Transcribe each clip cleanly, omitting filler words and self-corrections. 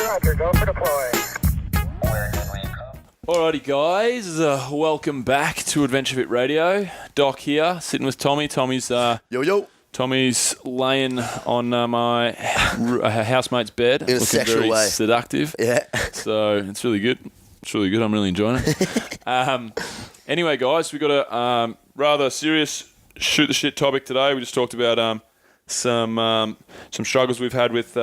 Roger, go for deploy. Alrighty, guys. Welcome back to Adventure Fit Radio. Doc here, sitting with Tommy. Tommy's Tommy's laying on my housemate's bed, in a looking sexual very way. seductive. Yeah. So it's really good. It's really good. I'm really enjoying it. Anyway, guys, we got a rather serious shoot the shit topic today. We just talked about some struggles we've had with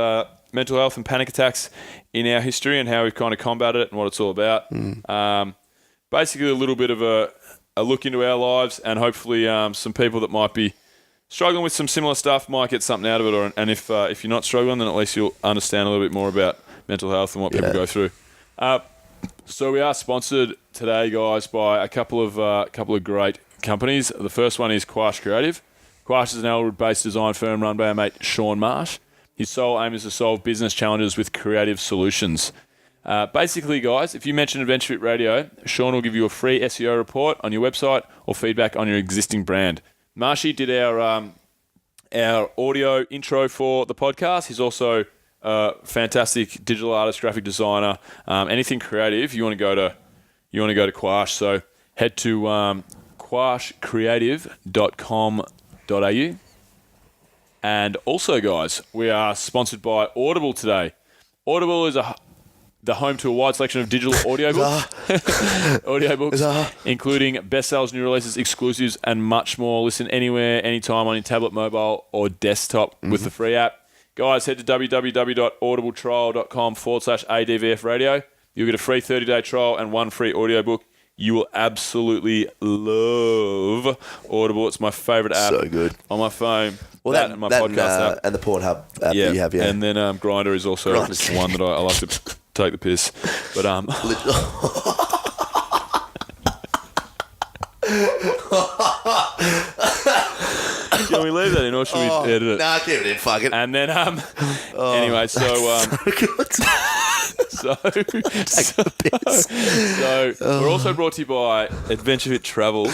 mental health and panic attacks in our history and how we've kind of combated it and what it's all about. Basically, a little bit of a look into our lives, and hopefully some people that might be struggling with some similar stuff might get something out of it. And if you're not struggling, then at least you'll understand a little bit more about mental health and what people go through. So we are sponsored today, guys, by a couple of great companies. The first one is Quash Creative. Quash is an Elwood-based design firm run by our mate Sean Marsh. His sole aim is to solve business challenges with creative solutions. Basically, guys, if you mention Adventure Fit Radio, Sean will give you a free SEO report on your website or feedback on your existing brand. Marshy did our audio intro for the podcast. He's also a fantastic digital artist, graphic designer, anything creative. You want to go to Quash. So head to quashcreative.com.au. And also, guys, we are sponsored by Audible today. Audible is the home to a wide selection of digital audiobooks, including bestsellers, new releases, exclusives, and much more. Listen anywhere, anytime on your tablet, mobile, or desktop with the free app. Guys, head to www.audibletrial.com/ADVF radio. You'll get a free 30-day trial and one free audiobook. You will absolutely love Audible. It's my favourite app. So good. On my phone. Well, that and my podcast app. And the Pornhub app that you have, yeah. And then Grindr is also one that I like to take the piss. But can we leave that in or should we edit it? Nah, keep it in, fuck it. And then anyway, so we're also brought to you by Adventure Fit Travel.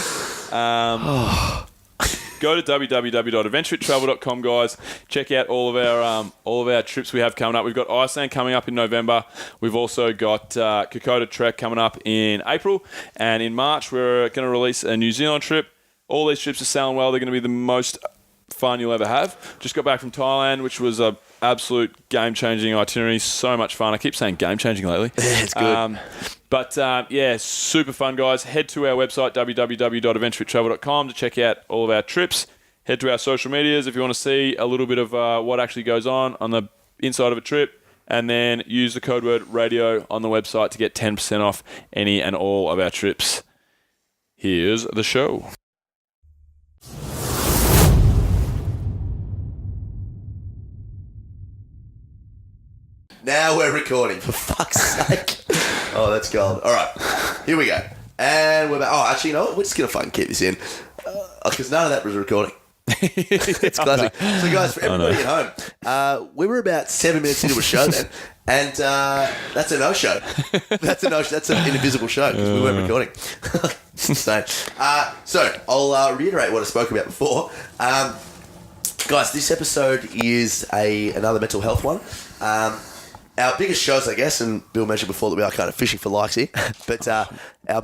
Go to www.adventurefittravel.com, guys. Check out all of our trips we have coming up. We've got Iceland coming up in November. We've also got Kokoda Trek coming up in April, and in March we're going to release a New Zealand trip. All these trips are selling well. They're going to be the most fun you'll ever have. Just got back from Thailand, which was a absolute game-changing itinerary. So much fun. I keep saying game-changing lately. It's good. Super fun, guys. Head to our website, www.adventurefittravel.com, to check out all of our trips. Head to our social medias if you want to see a little bit of what actually goes on the inside of a trip. And then use the code word radio on the website to get 10% off any and all of our trips. Here's the show. Now we're recording, for fuck's sake. Oh, that's gold. All right, here we go. And we're back. Oh, actually, you know what? We're just going to fucking keep this in. Because none of that was recording. It's classic. So, guys, for everybody at home, we were about 7 minutes into a show then. And that's a no-show. That's an invisible show because we weren't recording. It's insane. So, I'll reiterate what I spoke about before. Guys, this episode is another mental health one. Our biggest shows, I guess, and Bill mentioned before that we are kind of fishing for likes here, but our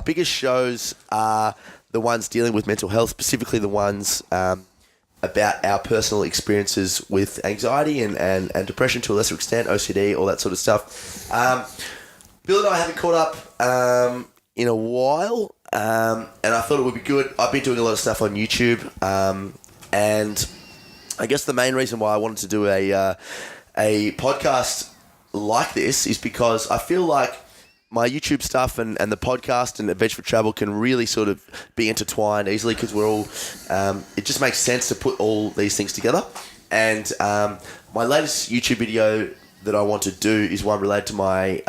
biggest shows are the ones dealing with mental health, specifically the ones about our personal experiences with anxiety and depression to a lesser extent, OCD, all that sort of stuff. Bill and I haven't caught up in a while, and I thought it would be good. I've been doing a lot of stuff on YouTube, and I guess the main reason why I wanted to do a podcast like this is because I feel like my YouTube stuff and the podcast and Adventure for Travel can really sort of be intertwined easily because we're all it just makes sense to put all these things together. And my latest YouTube video that I want to do is one related to my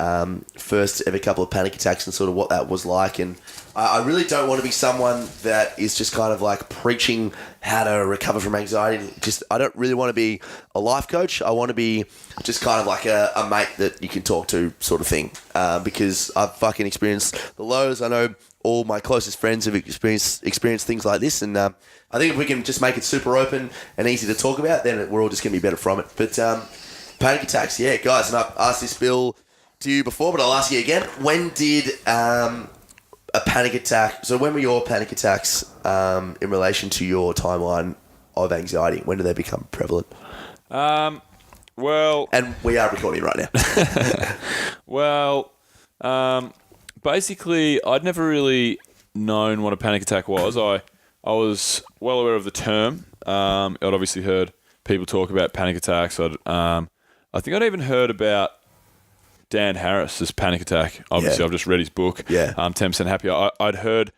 first ever couple of panic attacks and sort of what that was like. And I really don't want to be someone that is just kind of like preaching how to recover from anxiety. I don't really want to be a life coach. I want to be just kind of like a mate that you can talk to sort of thing. Because I've fucking experienced the lows. I know all my closest friends have experienced things like this. And I think if we can just make it super open and easy to talk about, then we're all just going to be better from it. But panic attacks, yeah, guys. And I've asked this Bill to you before, but I'll ask you again. When did a panic attack... So when were your panic attacks in relation to your timeline of anxiety? When did they become prevalent? Well... And we are recording right now. Well, basically, I'd never really known what a panic attack was. I was well aware of the term. I'd obviously heard people talk about panic attacks. I think I'd even heard about Dan Harris's panic attack. Obviously, I've just read his book, 10% Happier. I'd heard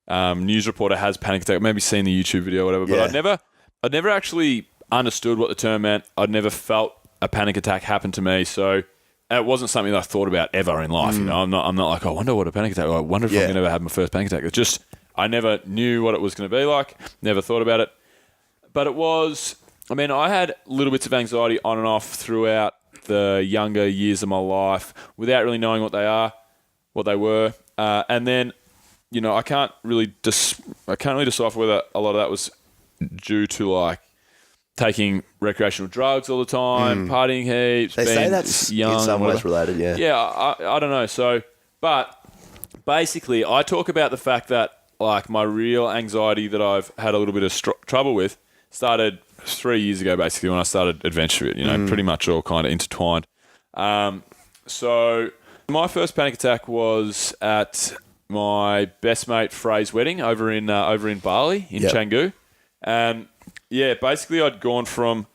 news reporter has panic attack, maybe seen the YouTube video or whatever, but I'd never actually understood what the term meant. I'd never felt a panic attack happen to me, so it wasn't something that I thought about ever in life. You know, I'm not like, I wonder what a panic attack. I wonder if I'm going to ever have my first panic attack. It's just I never knew what it was going to be like. Never thought about it, but it was. I mean, I had little bits of anxiety on and off throughout the younger years of my life without really knowing what they were, and then you know I can't really decipher whether a lot of that was due to like taking recreational drugs all the time, partying heaps. They say that's young, in some ways related, yeah. Yeah, I don't know. So, but basically, I talk about the fact that like my real anxiety that I've had a little bit of trouble with started 3 years ago, basically, when I started Adventure Fit. You know, pretty much all kind of intertwined. So my first panic attack was at my best mate Frey's wedding over in Bali in Canggu, and yeah, basically I'd gone from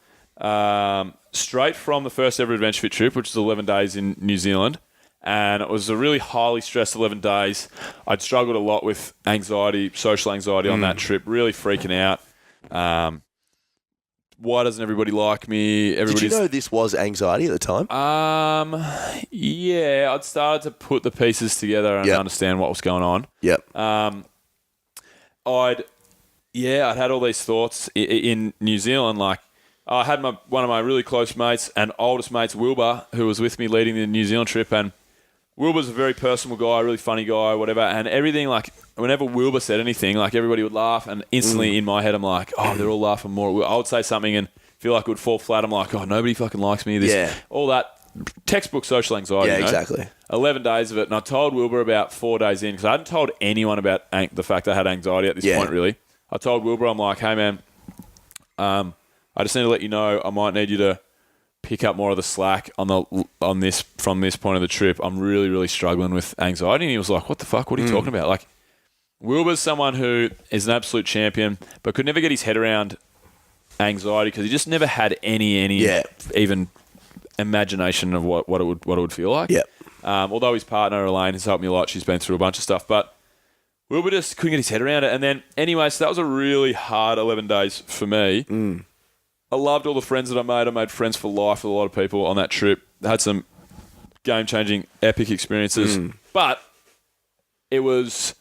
straight from the first ever Adventure Fit trip, which was 11 days in New Zealand, and it was a really highly stressed 11 days. I'd struggled a lot with anxiety, social anxiety on that trip, really freaking out. Why doesn't everybody like me? Did you know this was anxiety at the time? Yeah, I'd started to put the pieces together and understand what was going on. Yep. I'd had all these thoughts in New Zealand. Like, I had one of my really close mates and oldest mates, Wilbur, who was with me leading the New Zealand trip. And Wilbur's a very personable guy, really funny guy, whatever. And everything, like, whenever Wilbur said anything, like, everybody would laugh. And instantly in my head, I'm like, oh, they're all laughing more. I would say something and feel like it would fall flat. I'm like, oh, nobody fucking likes me. All that textbook social anxiety. Yeah, you know? exactly. 11 days of it. And I told Wilbur about 4 days in, because I hadn't told anyone about the fact I had anxiety at this point, really. I told Wilbur, I'm like, hey, man, I just need to let you know I might need you to pick up more of the slack from this point of the trip. I'm really, really struggling with anxiety. And he was like, what the fuck? What are you talking about? Like, Wilbur's someone who is an absolute champion, but could never get his head around anxiety because he just never had any even imagination of what it would feel like. Yep. Although his partner, Elaine, has helped me a lot. She's been through a bunch of stuff, but Wilbur just couldn't get his head around it. And then, anyway, so that was a really hard 11 days for me. I loved all the friends that I made. I made friends for life with a lot of people on that trip. I had some game-changing, epic experiences. But it was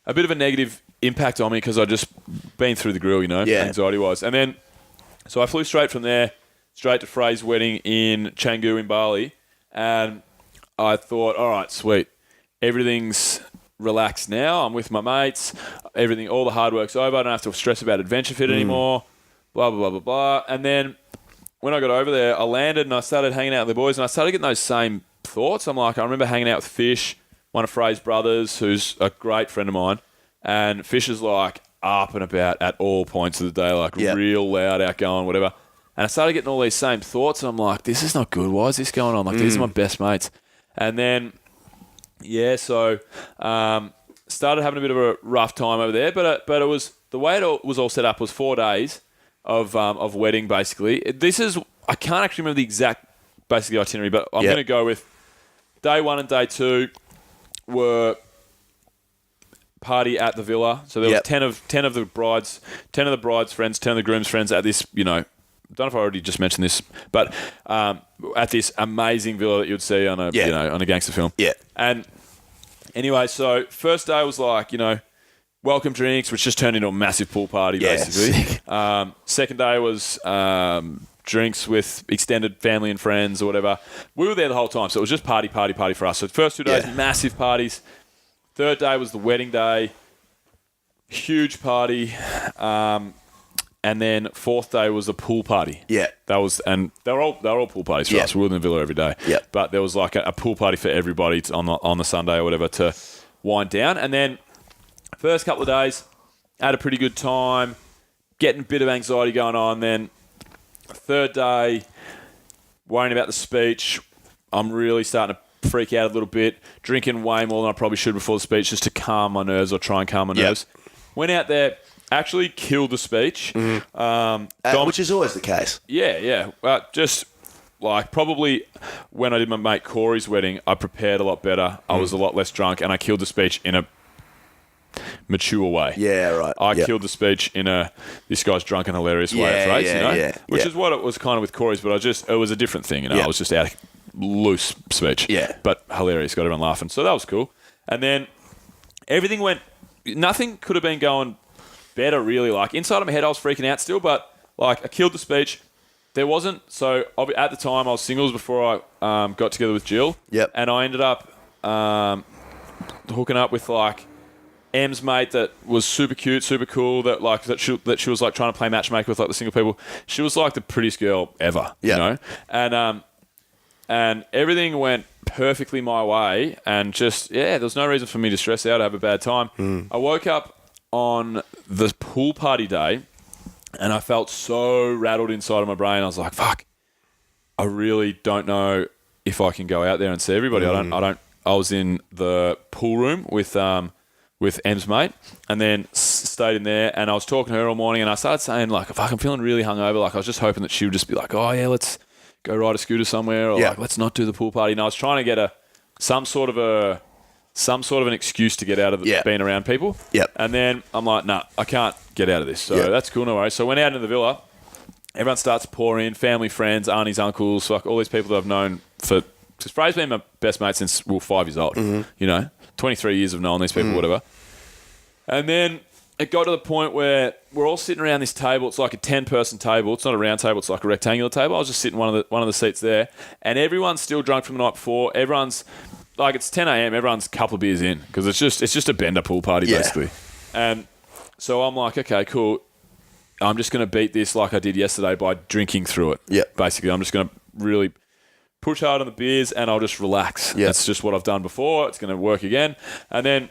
a bit of a negative impact on me because I'd just been through the grill, you know, anxiety-wise. And then, so I flew straight from there, straight to Frey's wedding in Canggu in Bali. And I thought, all right, sweet. Everything's relaxed now. I'm with my mates. All the hard work's over. I don't have to stress about Adventure Fit anymore. Blah, blah, blah, blah, blah. And then when I got over there, I landed and I started hanging out with the boys and I started getting those same thoughts. I'm like, I remember hanging out with Fish, one of Frey's brothers, who's a great friend of mine. And Fish is like up and about at all points of the day, like real loud, outgoing, whatever. And I started getting all these same thoughts and I'm like, this is not good. Why is this going on? Like, these are my best mates. And then, so started having a bit of a rough time over there. But it was, the way it was all set up was 4 days of wedding, basically. I can't actually remember the exact basically itinerary, but I'm going to go with day 1 and day 2 were party at the villa. So there was 10 of the bride's friends, 10 of the groom's friends at this, you know, I don't know if I already just mentioned this, but at this amazing villa that you'd see on a gangster film. Yeah. And anyway, so first day was like, you know, welcome drinks, which just turned into a massive pool party, basically. Second day was drinks with extended family and friends or whatever. We were there the whole time, so it was just party for us. So the first 2 days, massive parties. Third day was the wedding day. Huge party. And then fourth day was the pool party. Yeah. And they were all pool parties for us. We were in the villa every day. Yeah. But there was like a pool party for everybody on the Sunday or whatever to wind down. And then first couple of days, had a pretty good time, getting a bit of anxiety going on. Then third day, worrying about the speech. I'm really starting to freak out a little bit, drinking way more than I probably should before the speech just to calm my nerves or try and calm my nerves. Went out there, actually killed the speech. Which is always the case. Yeah. Just like probably when I did my mate Corey's wedding, I prepared a lot better. I was a lot less drunk and I killed the speech in a mature way. Yeah, right. I killed the speech in a this guy's drunk and hilarious way of phrase, which is what it was kind of with Corey's, but it was a different thing, I was just out of loose speech. Yeah. But hilarious, got everyone laughing. So that was cool. And then nothing could have been going better really. Like inside of my head I was freaking out still, but like I killed the speech. There wasn't, so at the time I was singles before I got together with Jill. Yep. And I ended up hooking up with like Em's mate that was super cute, super cool, that she was like trying to play matchmaker with like the single people. She was like the prettiest girl ever, you know? And everything went perfectly my way and just, there was no reason for me to stress out or have a bad time. I woke up on the pool party day and I felt so rattled inside of my brain. I was like, fuck, I really don't know if I can go out there and see everybody. I was in the pool room with Em's mate and then stayed in there and I was talking to her all morning and I started saying like, fuck, I'm feeling really hungover. Like I was just hoping that she would just be like, oh yeah, let's go ride a scooter somewhere or like, let's not do the pool party. And I was trying to get some sort of an excuse to get out of being around people. Yep. And then I'm like, nah, I can't get out of this. So that's cool, no worries. So I went out into the villa. Everyone starts to pour in, family, friends, aunties, uncles, like all these people that I've known because Frey's been my best mate since we were 5 years old. 23 years of knowing these people, whatever. And then it got to the point where we're all sitting around this table. It's like a 10-person table. It's not a round table. It's like a rectangular table. I was just sitting one of the seats there, and everyone's still drunk from the night before. Everyone's like, it's 10 a.m. Everyone's a couple of beers in because it's just a bender pool party basically. And so I'm like, okay, cool. I'm just going to beat this like I did yesterday by drinking through it. Yeah. Basically, I'm just going to really push hard on the beers and I'll just relax. Yeah. That's just what I've done before. It's going to work again. And then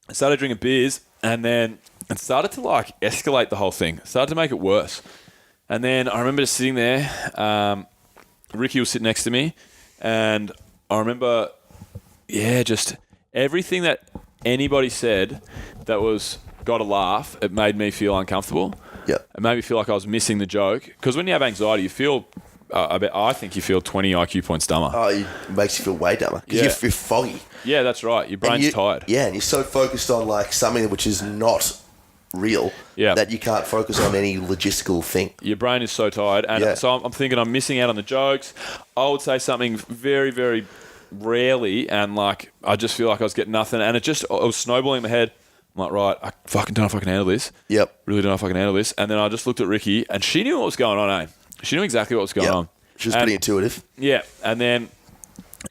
I started drinking beers and then it started to like escalate the whole thing. Started to make it worse. And then I remember just sitting there. Ricky was sitting next to me and I remember, just everything that anybody said that was got a laugh, it made me feel uncomfortable. Yeah. It made me feel like I was missing the joke. Because when you have anxiety, you feel, I think you feel 20 IQ points dumber. Oh, it makes you feel way dumber. Because you're foggy. Yeah, that's right. Your brain's tired. Yeah, and you're so focused on like something which is not real that you can't focus on any logistical thing. Your brain is so tired. And so I'm thinking I'm missing out on the jokes. I would say something very, very rarely and like I just feel like I was getting nothing. And it was snowballing in my head. I'm like, right, I fucking don't know if I can handle this. Yep. Really don't know if I can handle this. And then I just looked at Ricky and she knew what was going on, She knew exactly what was going on. She was pretty intuitive. Yeah. And then,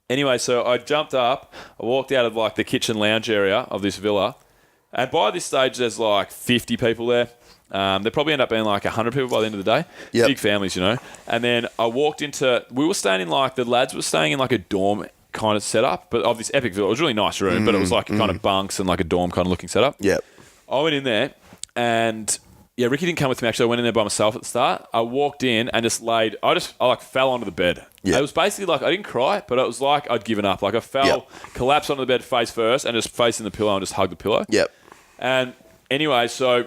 anyway, so I jumped up. I walked out of like the kitchen lounge area of this villa. And by this stage, there's like 50 people there. There probably end up being like 100 people by the end of the day. Yep. Big families, And then I walked we were staying in like, the lads were staying in like a dorm kind of setup, but of this epic villa. It was a really nice room, but it was like kind of bunks and like a dorm kind of looking setup. Yeah. I went in there and Ricky didn't come with me actually. I went in there by myself at the start. I walked in and just I like fell onto the bed. Yeah. It was basically like, I didn't cry, but it was like I'd given up. Like I fell, collapsed onto the bed face first and just facing the pillow and just hugged the pillow. Yep. And anyway, so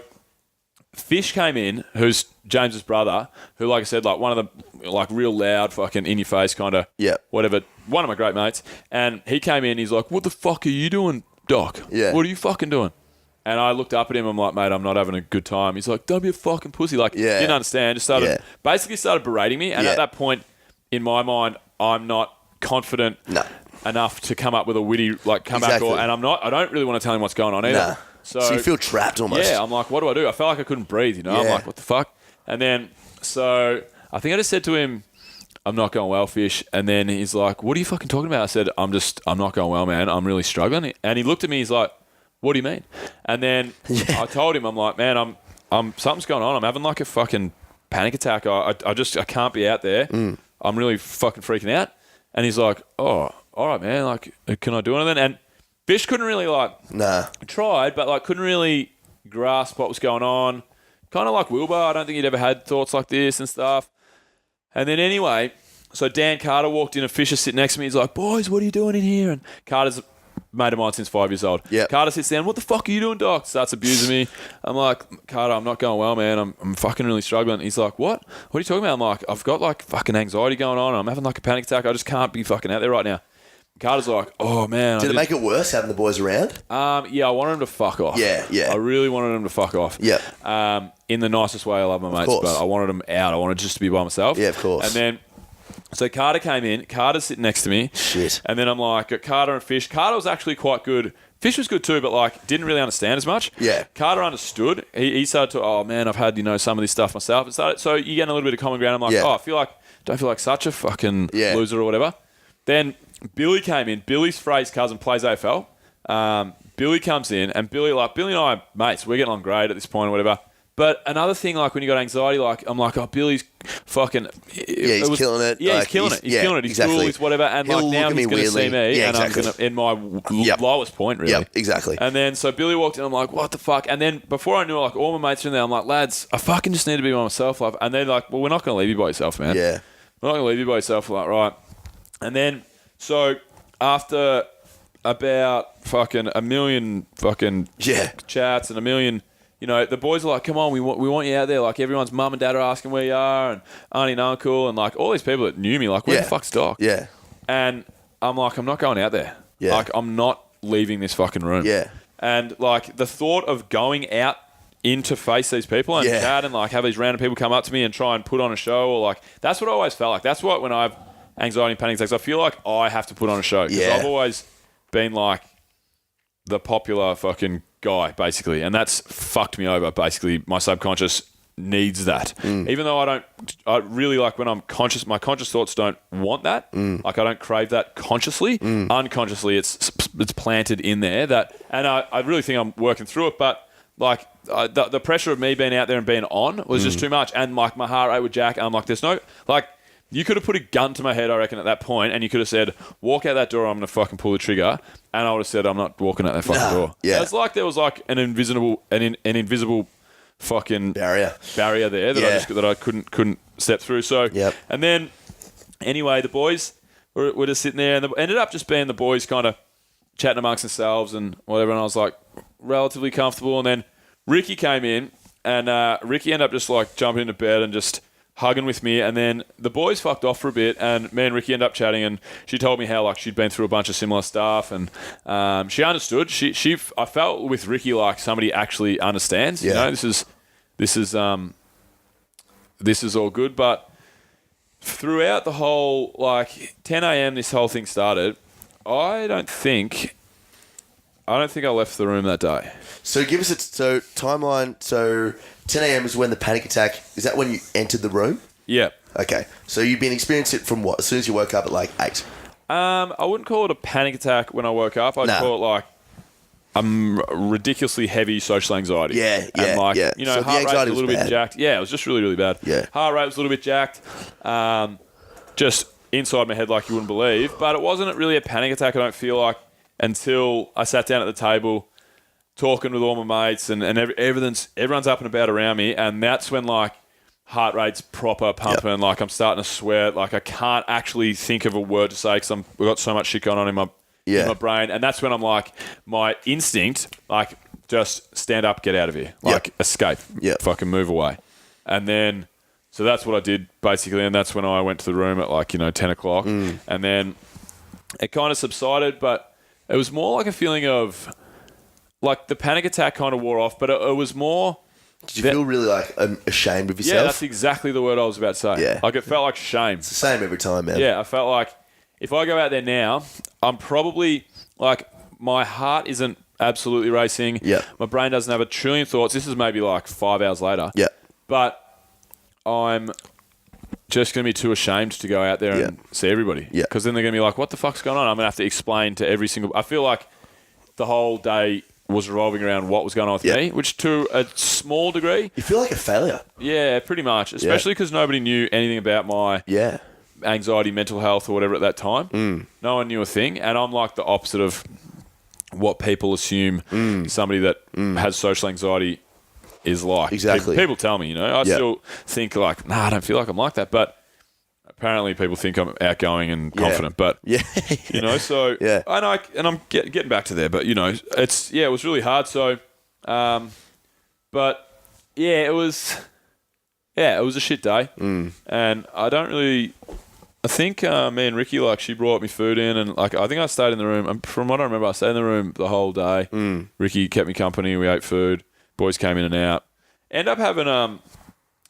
Fish came in, who's James's brother, who, like I said, like one of the like real loud, fucking in your face kind of, whatever. One of my great mates, and he came in. He's like, "What the fuck are you doing, Doc? Yeah. What are you fucking doing?" And I looked up at him. I'm like, "Mate, I'm not having a good time." He's like, "Don't be a fucking pussy." Like, didn't understand. Just basically started berating me. And at that point, in my mind, I'm not confident enough to come up with a witty comeback, and I don't really want to tell him what's going on either. Nah. So you feel trapped almost. Yeah, I'm like, what do I do? I felt like I couldn't breathe, I'm like, what the fuck? And then, so I think I just said to him, I'm not going well, Fish. And then he's like, what are you fucking talking about? I said, I'm not going well, man. I'm really struggling. And he looked at me, he's like, what do you mean? And then I told him, I'm like, man, something's going on. I'm having like a fucking panic attack. I can't be out there. I'm really fucking freaking out. And he's like, oh, all right, man. Like, can I do anything? And Fish couldn't really tried, but like couldn't really grasp what was going on. Kind of like Wilbur. I don't think he'd ever had thoughts like this and stuff. And then anyway, so Dan Carter walked in and Fisher sitting next to me. He's like, boys, what are you doing in here? And Carter's a mate of mine since 5 years old. Yep. Carter sits down, what the fuck are you doing, Doc? Starts abusing me. I'm like, Carter, I'm not going well, man. I'm fucking really struggling. He's like, what? What are you talking about? I'm like, I've got like fucking anxiety going on. I'm having like a panic attack. I just can't be fucking out there right now. Carter's like, oh, man. Did it make it worse having the boys around? Yeah, I wanted him to fuck off. Yeah. I really wanted him to fuck off. Yeah. In the nicest way, I love my mates, but I wanted him out. I wanted just to be by myself. Yeah, of course. And then, so Carter came in. Carter's sitting next to me. Shit. And then I'm like, got Carter and Fish. Carter was actually quite good. Fish was good too, but like didn't really understand as much. Yeah. Carter understood. He started to, oh man, I've had some of this stuff myself. So you get a little bit of common ground. I'm like, don't feel like such a fucking loser or whatever. Then Billy came in. Billy's Frey's cousin plays AFL. Billy comes in, and Billy and I are mates. We're getting on great at this point or whatever. But another thing, like when you got anxiety, like I'm like, oh, Billy's fucking... he's killing it. Yeah, he's killing it. He's killing it. He's cool, he's whatever. And He'll like now he's going to see me, and I'm going to in my lowest point, really. Yep, exactly. And then so Billy walked in, I'm like, what the fuck? And then before I knew it, like all my mates are in there, I'm like, lads, I fucking just need to be by myself. Like, and they're like, well, we're not going to leave you by yourself, man. Yeah. We're not going to leave you by yourself. Like, right. And then, so after about fucking a million fucking chats and a million... You know, the boys are like, come on, we want you out there. Like, everyone's mum and dad are asking where you are, and auntie and uncle, and like all these people that knew me, like, where the fuck's Doc? Yeah. And I'm like, I'm not going out there. Yeah. Like, I'm not leaving this fucking room. Yeah. And like the thought of going out in to face these people and chat and like have these random people come up to me and try and put on a show, or like, that's what I always felt like. That's what, when I have anxiety and panic attacks, I feel like I have to put on a show. Because I've always been like the popular fucking guy, basically, and that's fucked me over. Basically, my subconscious needs that. Even though I really like when I'm conscious, my conscious thoughts don't want that. Like I don't crave that consciously. Unconsciously, it's planted in there. That, and I really think I'm working through it. But like the pressure of me being out there and being on was just too much, and like my heart rate would jack. And I'm like, there's no like. You could have put a gun to my head, I reckon, at that point, and you could have said, walk out that door, I'm going to fucking pull the trigger. And I would have said, I'm not walking out that fucking door. Yeah. It's like there was like an invisible fucking barrier there that I couldn't step through. So, and then, anyway, the boys were just sitting there, and it ended up just being the boys kind of chatting amongst themselves and whatever, and I was like relatively comfortable. And then Ricky came in, and Ricky ended up just like jumping into bed and just hugging with me, and then the boys fucked off for a bit, and me and Ricky ended up chatting, and she told me how like she'd been through a bunch of similar stuff, and she understood. I felt with Ricky like somebody actually understands. You know, this is all good. But throughout the whole, like 10 a.m. this whole thing started, I don't think I left the room that day. So give us a timeline. So 10 a.m. is when the panic attack. Is that when you entered the room? Yeah. Okay. So you've been experiencing it from what? As soon as you woke up at like 8? I wouldn't call it a panic attack when I woke up. I'd call it like ridiculously heavy social anxiety. Yeah. And like, you know, so heart rate was a little bad. bit jacked. Yeah, it was just really, really bad. Yeah. Heart rate was a little bit jacked. Just inside my head like you wouldn't believe. But it wasn't really a panic attack, I don't feel like, until I sat down at the table talking with all my mates and everyone's up and about around me, and that's when like heart rate's proper pumping, like I'm starting to sweat, like I can't actually think of a word to say because I've got so much shit going on in my brain, and that's when I'm like, my instinct, like just stand up, get out of here, like escape, fucking move away. And then so that's what I did basically, and that's when I went to the room at like 10 o'clock, and then it kind of subsided, but it was more like a feeling of like the panic attack kind of wore off, but it was more... Did you feel really like ashamed of yourself? Yeah, that's exactly the word I was about to say. Yeah. Like it felt like shame. It's the same every time, man. Yeah, I felt like if I go out there now, I'm probably like my heart isn't absolutely racing. Yeah. My brain doesn't have a trillion thoughts. This is maybe like 5 hours later. Yeah. But I'm just going to be too ashamed to go out there and see everybody. Yeah. Because then they're going to be like, what the fuck's going on? I'm going to have to explain to every single... I feel like the whole day was revolving around what was going on with me, which to a small degree... You feel like a failure. Yeah, pretty much. Especially because nobody knew anything about my anxiety, mental health or whatever at that time. No one knew a thing. And I'm like the opposite of what people assume somebody that has social anxiety is like. Exactly. People tell me, I still think like, I don't feel like I'm like that. But apparently people think I'm outgoing and confident. But, so I know, and I'm getting back to there. But, it was really hard. So, but, it was a shit day. And I don't really... I think me and Ricky, she brought me food in, and I think I stayed in the room. From what I remember, I stayed in the room the whole day. Ricky kept me company. We ate food. Boys came in and out. End up having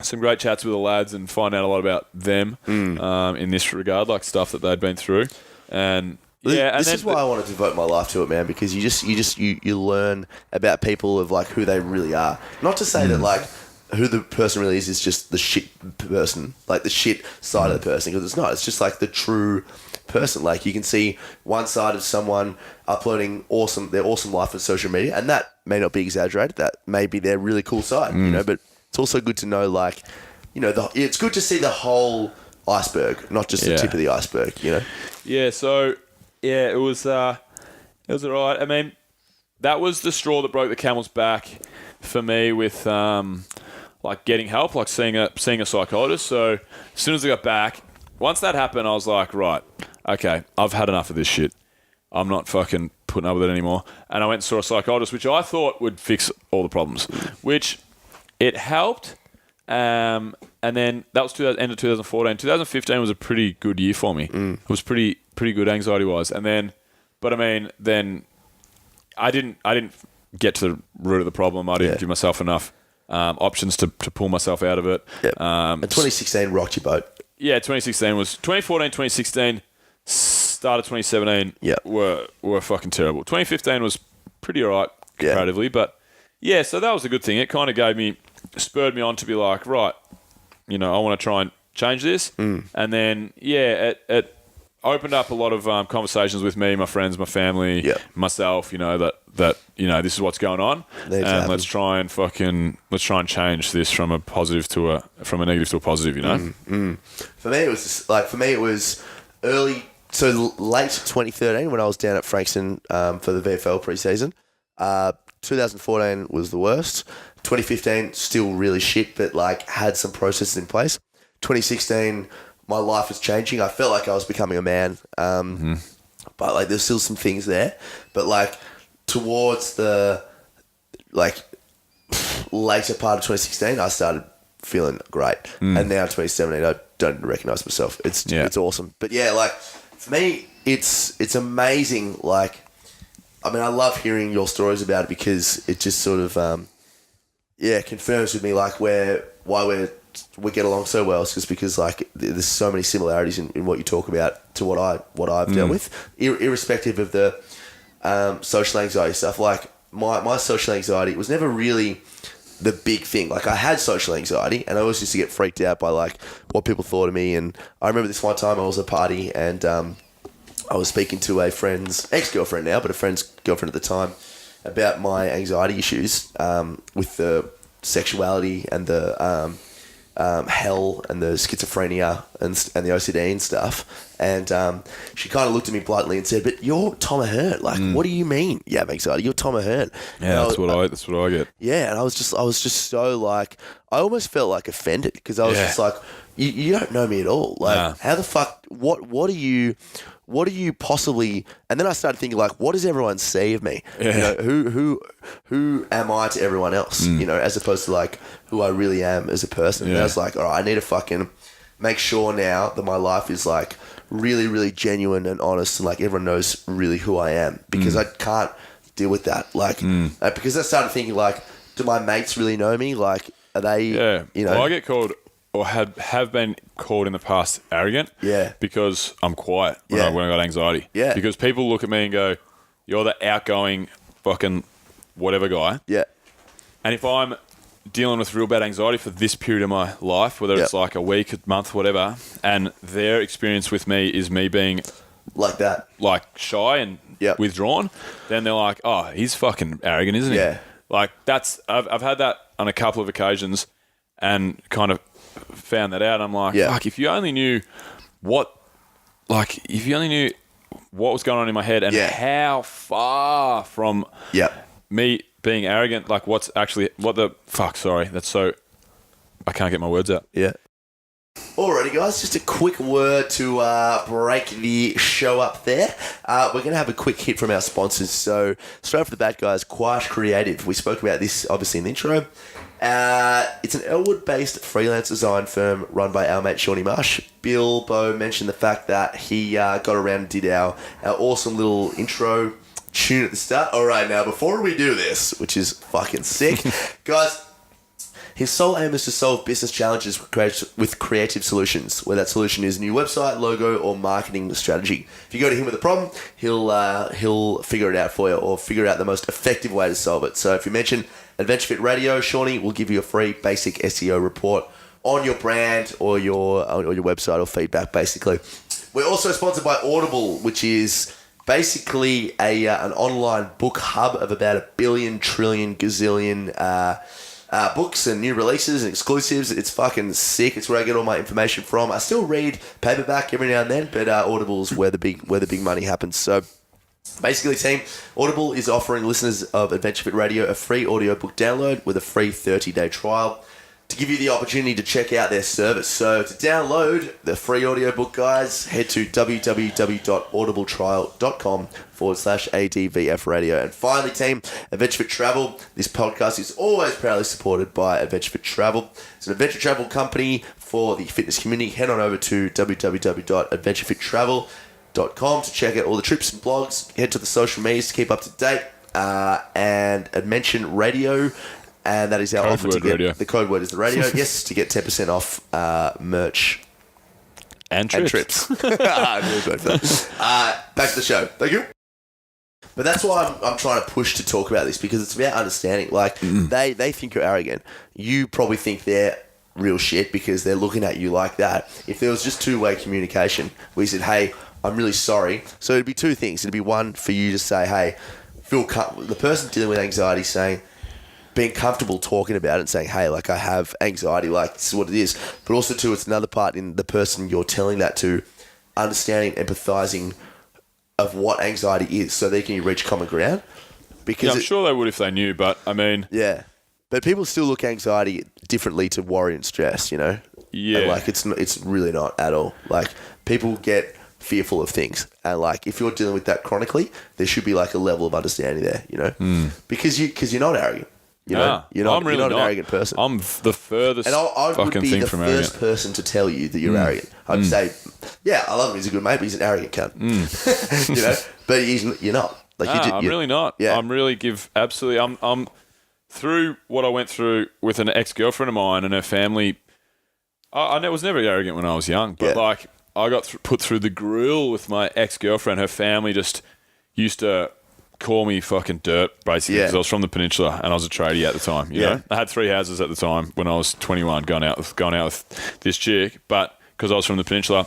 some great chats with the lads and find out a lot about them in this regard, like stuff that they'd been through. And this is why I want to devote my life to it, man, because you learn about people of who they really are. Not to say that who the person really is just the shit person, the shit side of the person, because it's not. It's just the true person. You can see one side of someone uploading their awesome life on social media, and that may not be exaggerated. That may be their really cool side, but it's also good to know, it's good to see the whole iceberg, not just the tip of the iceberg, Yeah, so, it was all right. I mean, that was the straw that broke the camel's back for me with... getting help, seeing a psychologist. So as soon as I got back, once that happened, I was like, right, okay, I've had enough of this shit. I'm not fucking putting up with it anymore. And I went and saw a psychologist, which I thought would fix all the problems, which it helped. And then that was end of 2014. 2015 was a pretty good year for me. It was pretty good anxiety-wise. And then, then I didn't get to the root of the problem. I didn't give myself enough options to pull myself out of it. Yep. And 2016 rocked your boat. Yeah, 2016 was... 2014, 2016, start of 2017 were fucking terrible. 2015 was pretty all right comparatively, but so that was a good thing. It kind of spurred me on to be like, right, I want to try and change this. And then, it opened up a lot of conversations with me, my friends, my family, myself, that this is what's going on, and let's try and change this from a negative to a positive. For me, it was late 2013 when I was down at Frankston for the VFL preseason. 2014 was the worst. 2015 still really shit, but had some processes in place. 2016, my life was changing. I felt like I was becoming a man, but there's still some things there. But towards the later part of 2016, I started feeling great, and now 2017, I don't recognise myself. It's awesome. But for me, it's amazing. I love hearing your stories about it because it just sort of confirms with me why we get along so well. It's just because there's so many similarities in what you talk about to what I've dealt with, irrespective of the social anxiety stuff. My social anxiety was never really the big thing. I had social anxiety, and I always used to get freaked out by what people thought of me. And I remember this one time I was at a party, and I was speaking to a friend's ex-girlfriend now, but a friend's girlfriend at the time, about my anxiety issues with the sexuality and the hell and the schizophrenia and the OCD and stuff. And she kind of looked at me bluntly and said, "But you're Tom Ahern. What do you mean you have anxiety? You're Tom Ahern." Yeah, that's what I get. Yeah, and I was just so I almost felt offended because I was just you don't know me at all. How the fuck? What are you possibly? And then I started thinking what does everyone see of me? Yeah. Who am I to everyone else? As opposed to who I really am as a person. And I was all right, I need to fucking make sure now that my life is really, really genuine and honest, and everyone knows really who I am, because I can't deal with that. Because I started thinking do my mates really know me? Are they? Yeah. Well, I get called, or have been called in the past, arrogant. Yeah. Because I'm quiet when I got anxiety. Yeah. Because people look at me and go, "You're the outgoing fucking whatever guy." Yeah. And if I'm dealing with real bad anxiety for this period of my life, whether it's a week, a month, whatever, and their experience with me is me being Like that. like shy and Yep. withdrawn, then they're like, oh, he's fucking arrogant, isn't he? Yeah. Like I've had that on a couple of occasions and kind of found that out. I'm like, Yeah. fuck, if you only knew what was going on in my head and Yeah. how far from Yep. me being arrogant, like what the fuck, sorry, that's so, I can't get my words out. Yeah. Alrighty, guys, just a quick word to break the show up there. We're going to have a quick hit from our sponsors. So, straight off the bat, guys, Quash Creative. We spoke about this, obviously, in the intro. It's an Elwood-based freelance design firm run by our mate, Shawnee Marsh. Bilbo mentioned the fact that he got around and did our awesome little intro tune at the start. Alright, now, before we do this, which is fucking sick, guys... His sole aim is to solve business challenges with creative solutions, where that solution is a new website, logo, or marketing strategy. If you go to him with a problem, he'll figure it out for you, or figure out the most effective way to solve it. So if you mention Adventure Fit Radio, Shawnee will give you a free basic SEO report on your brand or your website or feedback, basically. We're also sponsored by Audible, which is basically an online book hub of about 1 billion, trillion, gazillion... books and new releases and exclusives. It's fucking sick. It's where I get all my information from. I still read paperback every now and then, but Audible's where the big money happens. So basically, team, Audible is offering listeners of Adventure Fit Radio a free audiobook download with a free 30-day trial to give you the opportunity to check out their service. So to download the free audiobook, guys, head to www.audibletrial.com/ADVF radio. And finally, team, Adventure Fit Travel. This podcast is always proudly supported by Adventure Fit Travel. It's an adventure travel company for the fitness community. Head on over to www.adventurefittravel.com to check out all the trips and blogs. Head to the social medias to keep up to date. And mention radio. And that is our offer to get radio. The code word is the radio. Yes, to get 10% off merch And trips. Back to the show. Thank you. But that's why I'm trying to push to talk about this, because it's about understanding. Like, they think you're arrogant. You probably think they're real shit because they're looking at you like that. If there was just two-way communication, we said, hey, I'm really sorry. So it'd be two things. It'd be one for you to say, hey, the person dealing with anxiety saying, being comfortable talking about it and saying, hey, like, I have anxiety, like, this is what it is. But also, too, it's another part in the person you're telling that to, understanding, empathizing of what anxiety is, so they can reach common ground. Because I'm sure they would if they knew, but I mean... Yeah. But people still look anxiety differently to worry and stress, you know? Yeah. And, like, it's really not at all. Like, people get fearful of things. And, like, if you're dealing with that chronically, there should be, like, a level of understanding there, you know? Because you're not arrogant. You know, you're not an arrogant person. I'm the furthest and I fucking would be thing the from first arrogant. person to tell you that you're arrogant. I'd say, yeah, I love him. He's a good mate, but he's an arrogant cunt. You know, but you're not. Like, I'm really not. Yeah. I'm really absolutely. I'm through what I went through with an ex-girlfriend of mine and her family. I was never arrogant when I was young, but like I got put through the grill with my ex-girlfriend. Her family just used to call me fucking dirt, basically, because I was from the peninsula and I was a tradie at the time. You know, I had 3 houses at the time when I was 21, going out with this chick, but because I was from the peninsula,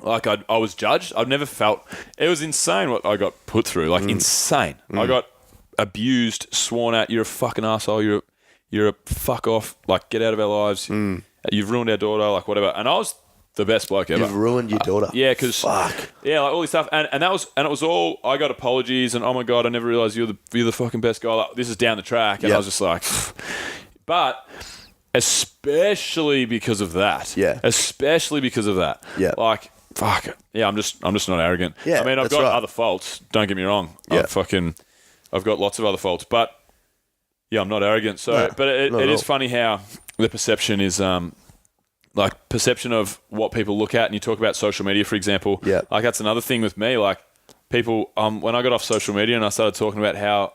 like I was judged. I've never felt it was insane what I got put through, like insane. I got abused, sworn at. You're a fucking asshole. You're a fuck off. Like, get out of our lives. You've ruined our daughter. Like, whatever. And I was the best bloke ever. You've ruined your daughter. Yeah, because like all this stuff, and it was all. I got apologies, and oh my god, I never realized you're the fucking best guy. Like, this is down the track, and I was just like, but especially because of that. Yeah, especially because of that. Yeah, like fuck it. Yeah, I'm just not arrogant. Yeah, I mean, I've got other faults. Don't get me wrong. Yeah, I've got lots of other faults, but yeah, I'm not arrogant. So, but it is funny how the perception is like perception of what people look at, and you talk about social media, for example. Yeah. Like, that's another thing with me. Like, people, when I got off social media and I started talking about how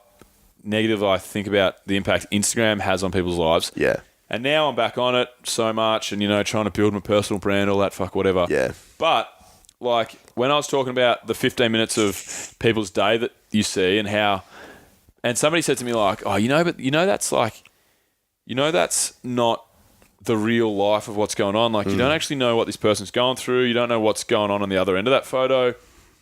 negative I think about the impact Instagram has on people's lives. Yeah. And now I'm back on it so much and, you know, trying to build my personal brand, all that fuck, whatever. Yeah. But, like, when I was talking about the 15 minutes of people's day that you see and how, and somebody said to me, like, oh, that's not the real life of what's going on. Like, you don't actually know what this person's going through. You don't know what's going on the other end of that photo.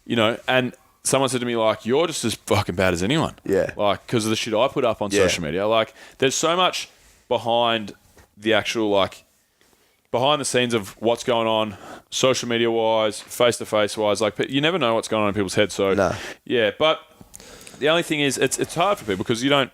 and someone said to me, like, you're just as fucking bad as anyone. Yeah. Like, because of the shit I put up on social media. Like, there's so much behind the actual, like, behind the scenes of what's going on, social media wise, face to face wise. Like, you never know what's going on in people's heads. So, yeah. But the only thing is, it's hard for people because you don't,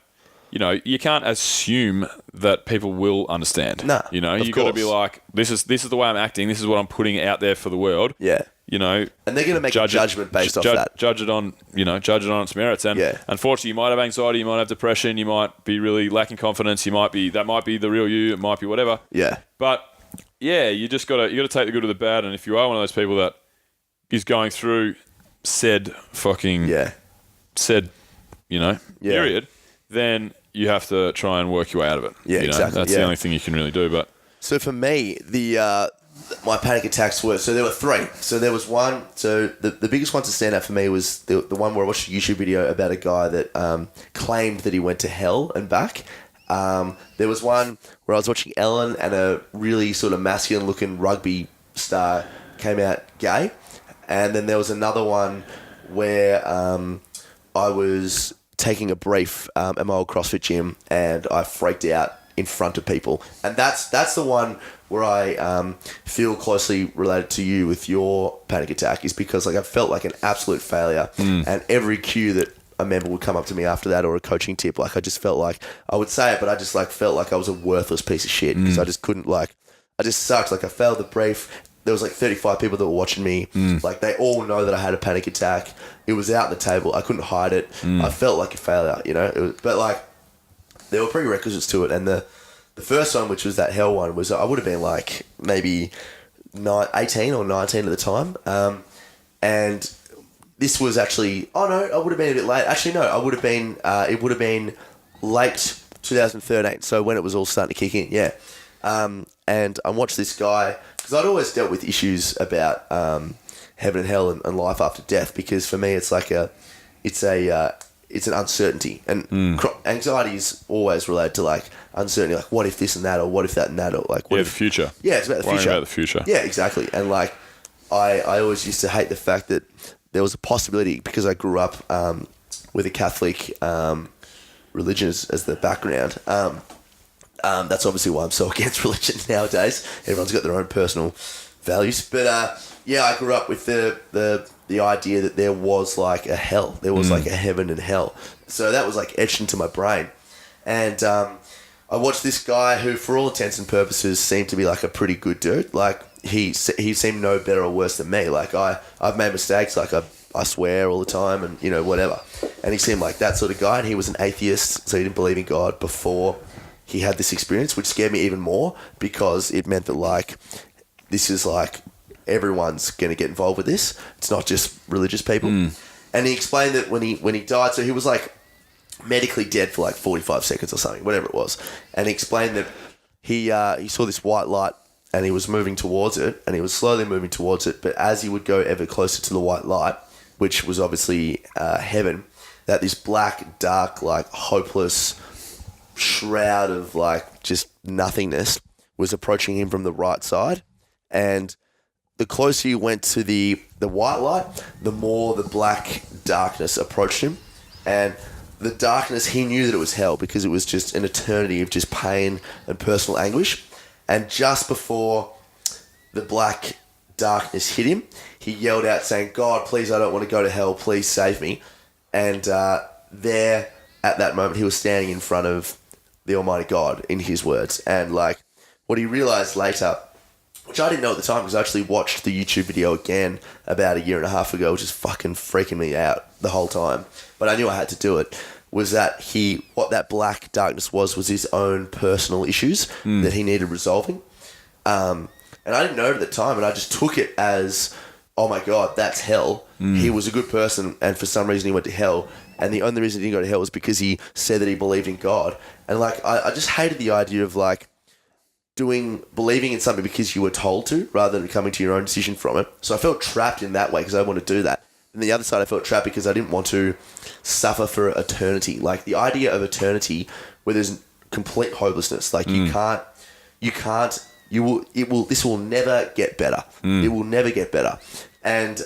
you can't assume that people will understand. No, you got to be like, this is the way I'm acting. This is what I'm putting out there for the world. Yeah. And they're going to make a judgment based off that. Judge it on its merits. And unfortunately, you might have anxiety, you might have depression, you might be really lacking confidence. That might be the real you. It might be whatever. Yeah. But yeah, you just got to take the good or the bad. And if you are one of those people that is going through said period, then you have to try and work your way out of it. Yeah, exactly. That's the only thing you can really do. But so for me, my panic attacks were, so there were 3. So there was one, so the biggest one to stand out for me was the one where I watched a YouTube video about a guy that claimed that he went to hell and back. There was one where I was watching Ellen and a really sort of masculine looking rugby star came out gay. And then there was another one where I was taking a brief at my old CrossFit gym and I freaked out in front of people. And that's the one where I feel closely related to you with your panic attack, is because like I felt like an absolute failure. And every cue that a member would come up to me after that, or a coaching tip, like I just felt like I would say it, but I just like felt like I was a worthless piece of shit because I just couldn't, like, I just sucked. Like I failed the brief. There was like 35 people that were watching me. Like they all know that I had a panic attack. It was out on the table. I couldn't hide it. I felt like a failure, but like there were prerequisites to it. And the first one, which was that hell one, was I would have been like maybe 18 or 19 at the time. And this was actually, I would have been a bit late. Actually, no, I would have been, it would have been late 2013. So when it was all starting to kick in, yeah. And I watched this guy, because I'd always dealt with issues about heaven and hell and life after death, because for me it's like it's an uncertainty, and anxiety is always related to like uncertainty, like what if this and that, or what if that and that, or like what if the future. Yeah, it's about the future. About the future. Yeah, exactly. And like I always used to hate the fact that there was a possibility, because I grew up with a Catholic religion as the background. That's obviously why I'm so against religion nowadays. Everyone's got their own personal values. But I grew up with the idea that there was like a hell. There was like a heaven and hell. So that was like etched into my brain. And I watched this guy who, for all intents and purposes, seemed to be like a pretty good dude. Like he seemed no better or worse than me. Like I've made mistakes. Like I swear all the time and, whatever. And he seemed like that sort of guy. And he was an atheist, so he didn't believe in God before he had this experience, which scared me even more, because it meant that like this is like everyone's going to get involved with this. It's not just religious people. And he explained that when he died, so he was like medically dead for like 45 seconds or something, whatever it was. And he explained that he saw this white light and he was moving towards it, and he was slowly moving towards it. But as he would go ever closer to the white light, which was obviously heaven, that this black, dark, like hopeless shroud of like just nothingness was approaching him from the right side. And the closer he went to the white light, the more the black darkness approached him. And the darkness, he knew that it was hell, because it was just an eternity of just pain and personal anguish. And just before the black darkness hit him, he yelled out saying, "God, please, I don't want to go to hell. Please save me." And there, at that moment, he was standing in front of the Almighty God, in his words. And like what he realized later, which I didn't know at the time, because I actually watched the YouTube video again about a year and a half ago, which is fucking freaking me out the whole time, but I knew I had to do it, was that what that black darkness was his own personal issues that he needed resolving. And I didn't know it at the time, and I just took it as, oh my God, that's hell. He was a good person, and for some reason he went to hell. And the only reason he didn't go to hell was because he said that he believed in God. And like, I just hated the idea of like believing in something because you were told to, rather than coming to your own decision from it. So I felt trapped in that way, because I didn't want to do that. And the other side, I felt trapped because I didn't want to suffer for eternity. Like the idea of eternity where there's complete hopelessness. Like this will never get better. It will never get better. And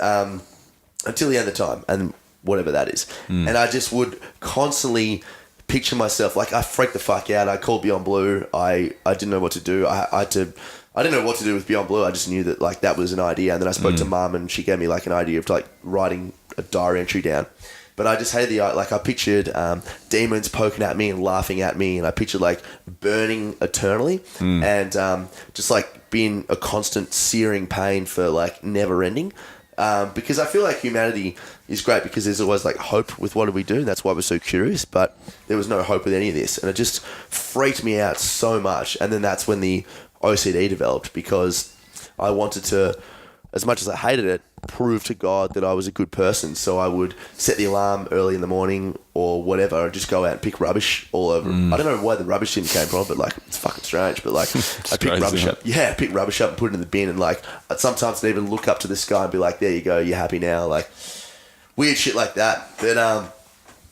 until the end of time, and whatever that is. And I just would constantly picture myself, like, I freaked the fuck out. I called Beyond Blue. I didn't know what to do. I didn't know what to do with Beyond Blue. I just knew that, like, that was an idea. And then I spoke to Mum, and she gave me, like, an idea of, like, writing a diary entry down. But I just hated I pictured demons poking at me and laughing at me, and I pictured, like, burning eternally and just, like, being a constant searing pain for, like, never ending. Because I feel like humanity is great because there's always, like, hope with what we do. That's why we're so curious. But there was no hope with any of this, and it just freaked me out so much. And then that's when the OCD developed, because I wanted to, as much as I hated it, prove to God that I was a good person. So I would set the alarm early in the morning or whatever, and just go out and pick rubbish all over. I don't know where the rubbish tin came from, but, like, it's fucking strange. But, like, I pick rubbish up. Yeah, pick rubbish up and put it in the bin, and, like, sometimes I'd even look up to the sky and be like, there you go, you're happy now. Like, weird shit like that. But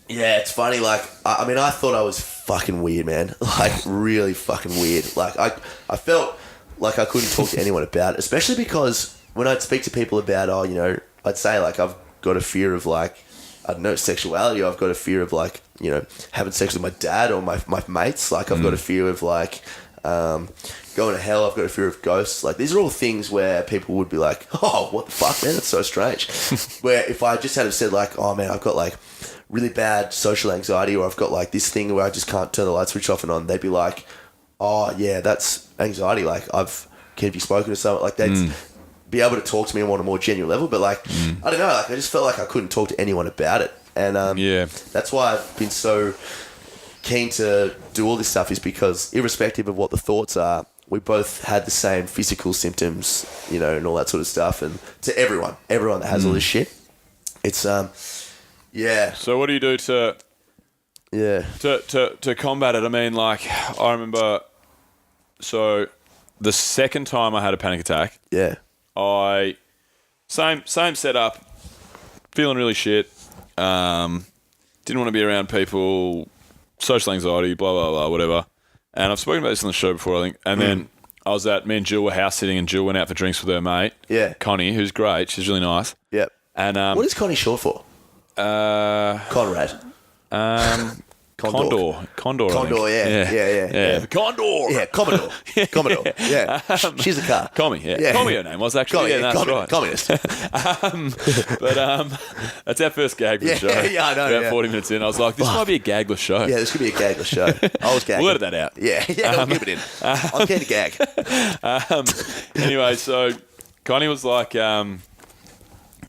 yeah, it's funny. Like, I mean, I thought I was fucking weird, man. Like, really fucking weird. Like, I felt like I couldn't talk to anyone about it, especially because when I'd speak to people about, I'd say, like, I've got a fear of, like, I don't know, sexuality. I've got a fear of, like, having sex with my dad or my mates. Like, I've got a fear of, like, going to hell. I've got a fear of ghosts. Like, these are all things where people would be like, oh, what the fuck, man? That's so strange. Where if I just had said, like, oh, man, I've got, like, really bad social anxiety, or I've got, like, this thing where I just can't turn the light switch off and on, they'd be like, oh, yeah, that's anxiety. Like, can you spoken to someone? Like, they'd be able to talk to me on a more genuine level. But, like, I don't know. Like, I just felt like I couldn't talk to anyone about it. And that's why I've been so keen to do all this stuff, is because irrespective of what the thoughts are, we both had the same physical symptoms, and all that sort of stuff. And to everyone that has all this shit, it's, yeah. So what do you do to combat it? I mean, like, I remember, so the second time I had a panic attack, same setup, feeling really shit, didn't want to be around people, social anxiety, blah, blah, blah, whatever. And I've spoken about this on the show before, I think. And then me and Jill were house sitting, and Jill went out for drinks with her mate, Connie, who's great. She's really nice. Yep. And what is Connie short for? Condor. Condor. Yeah. Condor. Yeah, Commodore. Commodore. Yeah. She's a car. Commie, yeah. Commie her name was actually. That's right. Communist. But that's our first gag for the show. Yeah, I know. About 40 minutes in, I was like, this might be a gagless show. Yeah, this could be a gagless show. I was gagging. We'll edit that out. Yeah, we'll keep it in. I'm keen to gag. Anyway, so Connie was like, Connie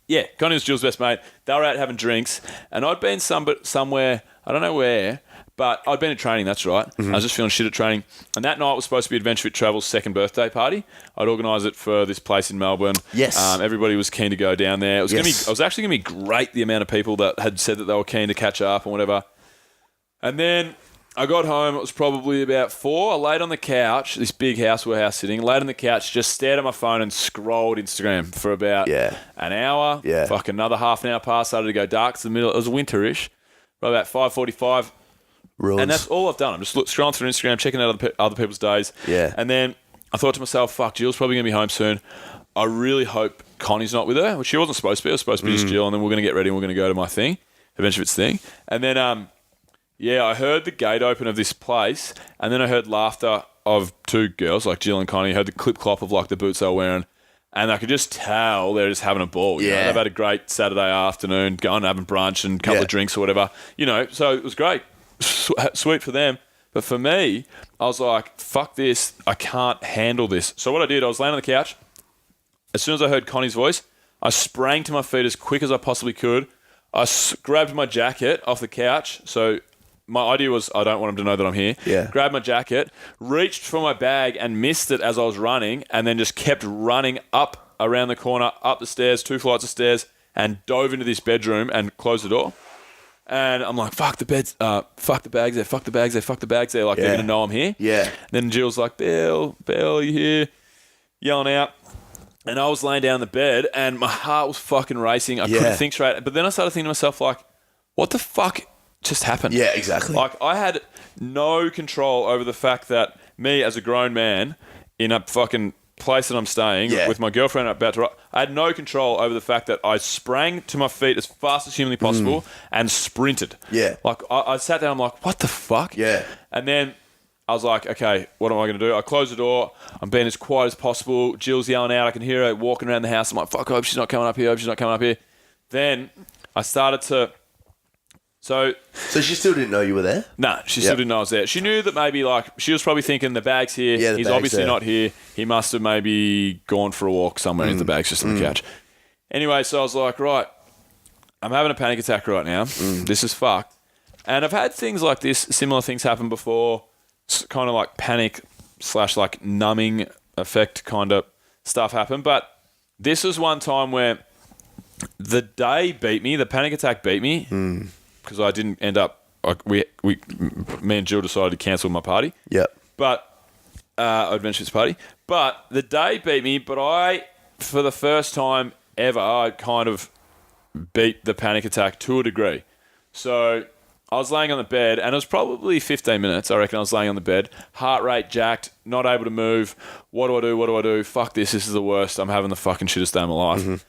was Jill's best mate. They were out having drinks, and I'd been somewhere, I don't know where, but I'd been in training, that's right. I was just feeling shit at training. And that night was supposed to be Adventure Fit Travel's second birthday party. I'd organised it for this place in Melbourne. Yes. Everybody was keen to go down there. It was actually going to be great, the amount of people that had said that they were keen to catch up and whatever. And then I got home, it was probably about 4. I laid on the couch, this big house we were house sitting, laid on the couch, just stared at my phone and scrolled Instagram for about an hour. Yeah. Fuck, another half an hour passed, started to go dark. It's the middle, it was winterish. By about 5:45. Rules. And that's all I've done. I'm just scrolling through Instagram, checking out other people's days. Yeah. And then I thought to myself, fuck, Jill's probably going to be home soon. I really hope Connie's not with her, which she wasn't supposed to be. It was supposed to be just Jill, and then we're going to get ready and we're going to go to my thing, Adventure Fit's thing. And then, I heard the gate open of this place, and then I heard laughter of two girls, like Jill and Connie. I heard the clip-clop of, like, the boots they were wearing. And I could just tell they're just having a ball. You know? They've had a great Saturday afternoon, going having brunch and a couple of drinks or whatever. So it was great. Sweet for them. But for me, I was like, fuck this. I can't handle this. So what I did, I was laying on the couch. As soon as I heard Connie's voice, I sprang to my feet as quick as I possibly could. I grabbed my jacket off the couch. So my idea was, I don't want them to know that I'm here. Yeah. Grabbed my jacket, reached for my bag and missed it as I was running, and then just kept running up around the corner, up the stairs, 2 flights of stairs, and dove into this bedroom and closed the door. And I'm like, fuck the beds, fuck the bags there, fuck the bags there, fuck the bags there. Like, they're going to know I'm here. Yeah. And then Jill's like, Bill, you here? Yelling out. And I was laying down in the bed, and my heart was fucking racing. I couldn't think straight. But then I started thinking to myself, like, what the fuck just happened? Yeah, exactly. Like, I had no control over the fact that me as a grown man in a fucking place that I'm staying with my girlfriend about to. I had no control over the fact that I sprang to my feet as fast as humanly possible and sprinted. Yeah. Like I sat down. I'm like, what the fuck? Yeah. And then I was like, okay, what am I going to do? I close the door. I'm being as quiet as possible. Jill's yelling out. I can hear her walking around the house. I'm like, fuck, I hope she's not coming up here. I hope she's not coming up here. Then I started to. So she still didn't know you were there? No, she still didn't know I was there. She knew that maybe, like, she was probably thinking the bag's here. Yeah, He's bag's obviously there. not here. He must have maybe gone for a walk somewhere and the bag's just on the couch. Anyway, so I was like, right, I'm having a panic attack right now. This is fucked. And I've had things like this, similar things happen before, kind of like panic / like numbing effect kind of stuff happen. But this was one time where the day beat me, the panic attack beat me. Because I didn't end up, me and Jill decided to cancel my party. Yep. But, Adventures party. But the day beat me, but I, for the first time ever, I kind of beat the panic attack to a degree. So I was laying on the bed, and it was probably 15 minutes, I reckon I was laying on the bed, heart rate jacked, not able to move. What do I do? What do I do? Fuck this is the worst. I'm having the fucking shittest day of my life.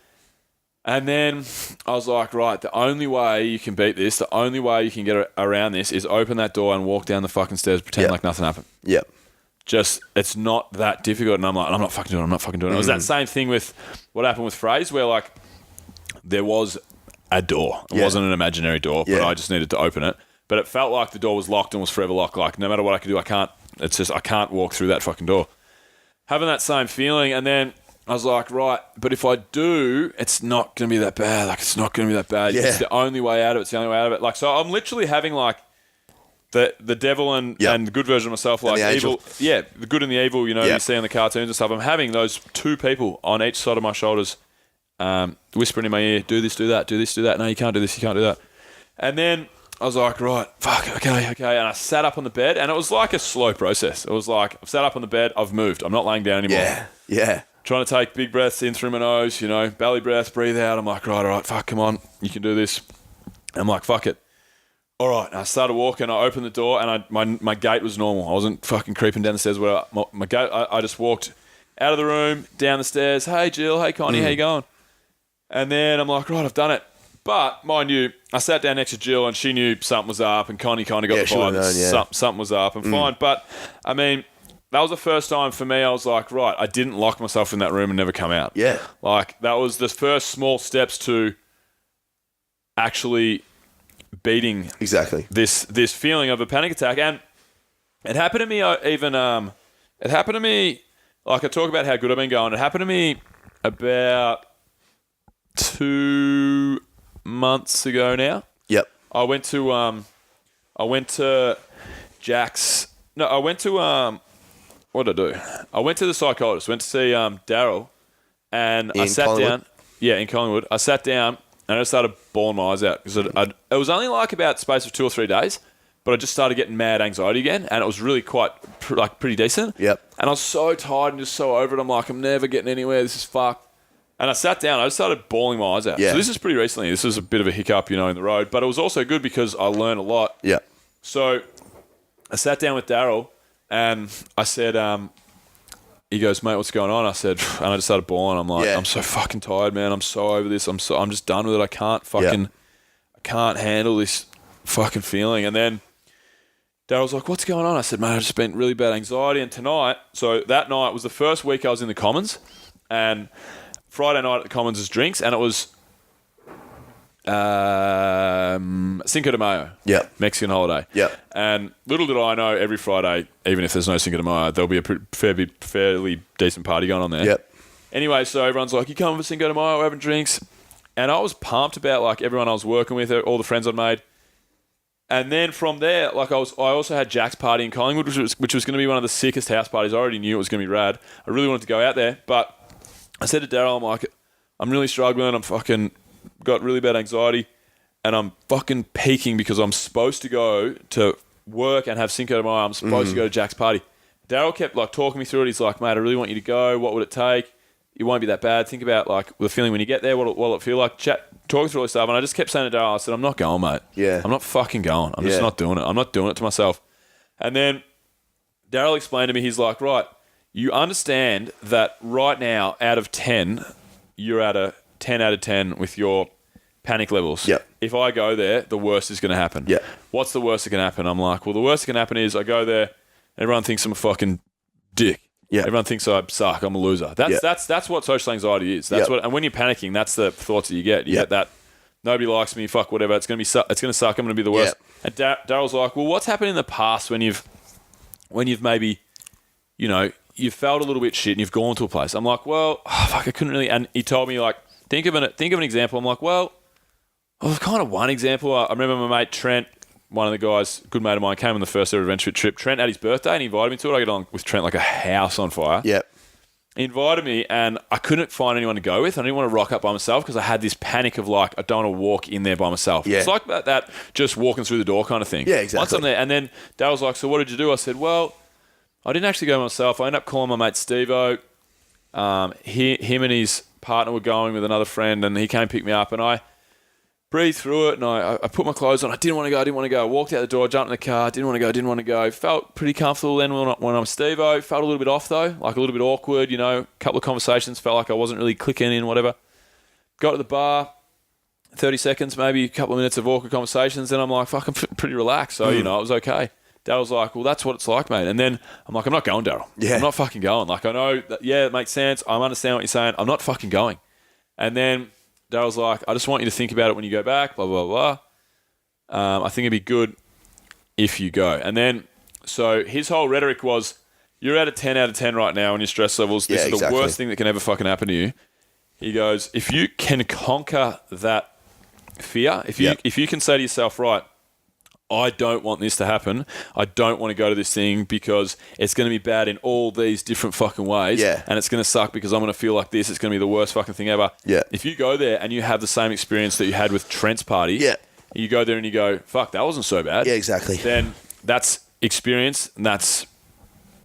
And then I was like, right, the only way you can beat this, the only way you can get around this is open that door and walk down the fucking stairs, pretend like nothing happened. Yep. Just, it's not that difficult. And I'm like, I'm not fucking doing it. It was that same thing with what happened with Fraze, where like there was a door. It wasn't an imaginary door, but I just needed to open it. But it felt like the door was locked and was forever locked. Like no matter what I could do, I can't walk through that fucking door. Having that same feeling, and then I was like, right, but if I do, it's not going to be that bad. Like, it's not going to be that bad. Yeah. It's the only way out of it. It's the only way out of it. Like, so I'm literally having, like, the devil and the good version of myself, like evil. Yeah, the good and the evil, you see on the cartoons and stuff. I'm having those two people on each side of my shoulders whispering in my ear, do this, do that, do this, do that. No, you can't do this, you can't do that. And then I was like, right, fuck, okay. And I sat up on the bed, and it was like a slow process. It was like, I've sat up on the bed, I've moved. I'm not laying down anymore. Yeah. Trying to take big breaths in through my nose, belly breath, breathe out. I'm like, right, all right, fuck, come on, you can do this. I'm like, fuck it. All right, and I started walking. I opened the door, and my gait was normal. I wasn't fucking creeping down the stairs. My gait, I just walked out of the room, down the stairs. Hey, Jill. Hey, Connie. How you going? And then I'm like, right, I've done it. But mind you, I sat down next to Jill, and she knew something was up, and Connie kind of got the vibe that something was up, and fine. But I mean, that was the first time for me. I was like, right, I didn't lock myself in that room and never come out. Yeah. Like, that was the first small steps to actually beating this feeling of a panic attack. And it happened to me like, I talk about how good I've been going. It happened to me about 2 months ago now. Yep. I went to Jack's. No, I went to what did I do? I went to the psychologist. Went to see Daryl, and I sat down. Yeah, in Collingwood. I sat down and I just started bawling my eyes out because it was only like about space of 2 or 3 days, but I just started getting mad anxiety again, and it was really quite pretty decent. Yep. And I was so tired and just so over it. I'm like, I'm never getting anywhere. This is fucked. And I sat down. I just started bawling my eyes out. Yeah. So this is pretty recently. This was a bit of a hiccup, in the road, but it was also good because I learned a lot. Yeah. So I sat down with Daryl, and I said, he goes, mate, what's going on? I said, and I just started bawling. I'm like, I'm so fucking tired, man. I'm so over this. I'm just done with it. I can't handle this fucking feeling. And then Daryl's like, what's going on? I said, mate, I've just been really bad anxiety. And so that night was the first week I was in the Commons, and Friday night at the Commons is drinks, and it was Cinco de Mayo. Yep. Mexican holiday. Yep. And little did I know, every Friday, even if there's no Cinco de Mayo, there'll be a fairly decent party going on there. Yep. Anyway, so everyone's like, you coming for Cinco de Mayo, we're having drinks. And I was pumped about, like, everyone I was working with, all the friends I'd made. And then from there, like, I also had Jack's party in Collingwood, which was going to be one of the sickest house parties. I already knew it was going to be rad. I really wanted to go out there. But I said to Daryl, I'm like, I'm really struggling. I'm fucking got really bad anxiety, and I'm fucking peaking because I'm supposed to go to work and have Cinco de Mayo. I'm supposed to go to Jack's party. Daryl kept, like, talking me through it. He's like, mate, I really want you to go. What would it take? It won't be that bad. Think about, like, the feeling when you get there. What will it feel like? Talking through all this stuff. And I just kept saying to Daryl, I said, I'm not going, mate. Yeah. I'm not fucking going. I'm just not doing it. I'm not doing it to myself. And then Daryl explained to me, he's like, right, you understand that right now, out of 10, you're at a 10 out of 10 with your panic levels. Yep. If I go there, the worst is going to happen. Yep. What's the worst that can happen? I'm like, well, the worst that can happen is I go there, everyone thinks I'm a fucking dick. Yeah. Everyone thinks I suck. I'm a loser. That's what social anxiety is. That's what. And when you're panicking, that's the thoughts that you get. You get that nobody likes me. Fuck whatever. It's gonna be. It's gonna suck. I'm gonna be the worst. And Daryl's like, well, what's happened in the past when you've maybe, you've felt a little bit shit and you've gone to a place. I'm like, well, fuck, I couldn't really. And he told me like, think of an example. I'm like, well, kind of one example. I remember my mate Trent. One of the guys, good mate of mine, came on the first ever adventure trip. Trent had his birthday and he invited me to it. I get on with Trent like a house on fire. Yep. He invited me and I couldn't find anyone to go with. I didn't want to rock up by myself because I had this panic of like, I don't want to walk in there by myself. Yeah. It's like that just walking through the door kind of thing. Yeah, exactly. Once I'm there, and then Dale was like, so what did you do? I said, well, I didn't actually go myself. I ended up calling my mate Steve-O. Him and his partner were going with another friend and he came pick me up and I breathed through it and I put my clothes on. I didn't want to go. I walked out the door, jumped in the car, didn't want to go. Felt pretty comfortable then when I'm Steve-O. Felt a little bit off though, like a little bit awkward, a couple of conversations, felt like I wasn't really clicking in, whatever. Got to the bar, 30 seconds, maybe a couple of minutes of awkward conversations, and I'm like, fuck, I'm pretty relaxed. So, it was okay. Dale was like, well, that's what it's like, mate. And then I'm like, I'm not going, Daryl. Yeah. I'm not fucking going. Like, I know that, it makes sense. I understand what you're saying. I'm not fucking going. And then Daryl's like, I just want you to think about it when you go back, blah, blah, blah. I think it'd be good if you go. And then, so his whole rhetoric was, you're at a 10 out of 10 right now on your stress levels. This is the worst thing that can ever fucking happen to you. He goes, if you can conquer that fear, if you can say to yourself, right, I don't want this to happen. I don't want to go to this thing because it's going to be bad in all these different fucking ways. Yeah. And it's going to suck because I'm going to feel like this. It's going to be the worst fucking thing ever. Yeah. If you go there and you have the same experience that you had with Trent's party, you go there and you go, fuck, that wasn't so bad. Yeah, exactly. Then that's experience and that's